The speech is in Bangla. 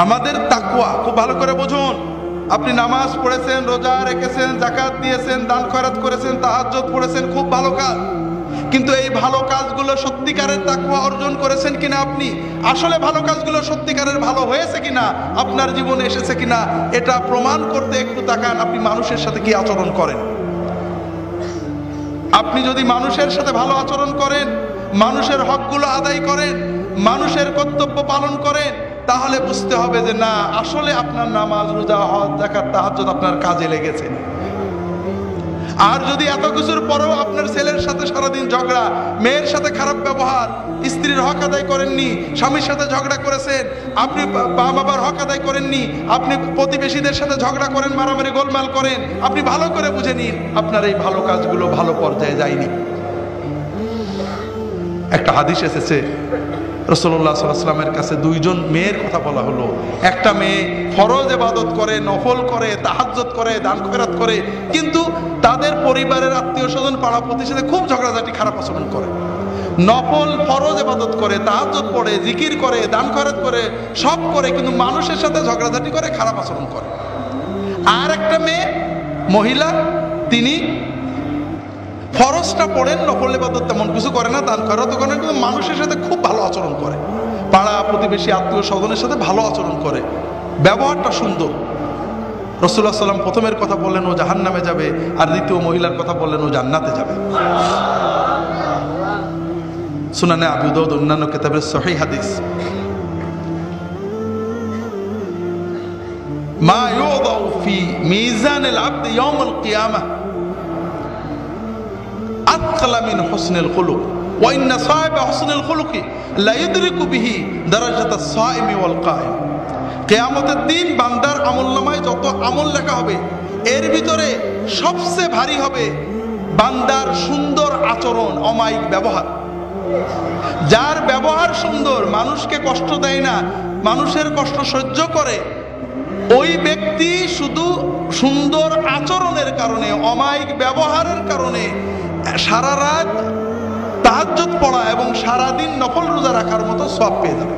আমাদের তাকওয়া খুব ভালো করে বুঝুন। আপনি নামাজ পড়েছেন, রোজা রেখেছেন, যাকাত দিয়েছেন, দান খয়রাত করেছেন, তাহাজ্জুদ পড়েছেন, খুব ভালো কাজ। কিন্তু এই ভালো কাজগুলো সত্যিকারের তাকওয়া অর্জন করেছেন কিনা, আপনি আসলে ভালো কাজগুলো সত্যিকারের ভালো হয়েছে কিনা, আপনার জীবনে এসেছে কিনা, এটা প্রমাণ করতে একটু তাকান। আপনি মানুষের সাথে কি আচরণ করেন? আপনি যদি মানুষের সাথে ভালো আচরণ করেন, মানুষের হকগুলো আদায় করেন, মানুষের কর্তব্য পালন করেন, তাহলে বুঝতে হবে যে না, আসলে আপনার নামাজ, রোজা, হজ, যাকাত, তাহাজ্জুদ আপনার কাজে লেগেছে। আর যদি এত কিছুর পরেও আপনার ছেলের সাথে সারাদিন ঝগড়া, মেয়ের সাথে খারাপ ব্যবহার, স্ত্রীর হক আদায় করেননি, স্বামীর সাথে ঝগড়া করেছেন, আপনি মা বাবার হক আদায় করেননি, আপনি প্রতিবেশীদের সাথে ঝগড়া করেন, মারামারি গোলমাল করেন, আপনি ভালো করে বুঝে নিন আপনার এই ভালো কাজগুলো ভালো পর্যায়ে যায়নি। একটা হাদিস এসেছে, রাসূলুল্লাহ সাল্লাল্লাহু আলাইহি ওয়াসাল্লামের কাছে দুইজন মেয়ের কথা বলা হলো। একটা মেয়ে ফরজ ইবাদত করে, নফল করে, তাহাজ্জুদ করে, দান খয়রাত করে, কিন্তু তাদের পরিবারের আত্মীয় স্বজন, পাড়া প্রতিবেশীদের খুব ঝগড়াঝাটি, খারাপ আচরণ করে। নফল ফরজ ইবাদত করে, তাহাজ্জুদ পড়ে, জিকির করে, দান খয়রাত করে, সব করে, কিন্তু মানুষের সাথে ঝগড়াঝাটি করে, খারাপ আচরণ করে। আর একটা মেয়ে, মহিলা, তিনি ফরজটা পড়েন, নফল ইবাদত তেমন কিছু করে না, দান খয়রাত করে না, কিন্তু মানুষের সাথে খুব ভালো আচরণ করে, পাড়া প্রতিবেশী আত্মীয় স্বজনের সাথে ভালো আচরণ করে, ব্যবহারটা সুন্দর। রাসূলুল্লাহ সাল্লাল্লাহু আলাইহি ওয়াসাল্লাম প্রথমের কথা বললেন ও জাহান্নামে যাবে, আর দ্বিতীয় মহিলার কথা বললেন ও জান্নাতে যাবে। সুনানে আবু দাউদ, অন্যান্য কিতাবের সহিহ হাদিস। মা ইউদাউ ফি মিজানিল আবদ ইয়াউমুল কিয়ামাহ আতকালা মিন হুসনিল খুলুক ওয়া ইন্না সাহিবা হুসনিল খুলুকি লা ইদরিকু বিহি দারাজাতাস সাইমি ওয়াল কায়েম। কিয়ামতের দিন বান্দার আমলনামায় যত আমল লেখা হবে, এর ভিতরে সবচেয়ে ভারী হবে বান্দার সুন্দর আচরণ, অমায়িক ব্যবহার। যার ব্যবহার সুন্দর, মানুষকে কষ্ট দেয় না, মানুষের কষ্ট সহ্য করে, ওই ব্যক্তি শুধু সুন্দর আচরণের কারণে, অমায়িক ব্যবহারের কারণে সারা রাত তাহাজ্জুদ পড়া এবং সারাদিন নফল রোজা রাখার মতো সওয়াব পেয়ে যাবে।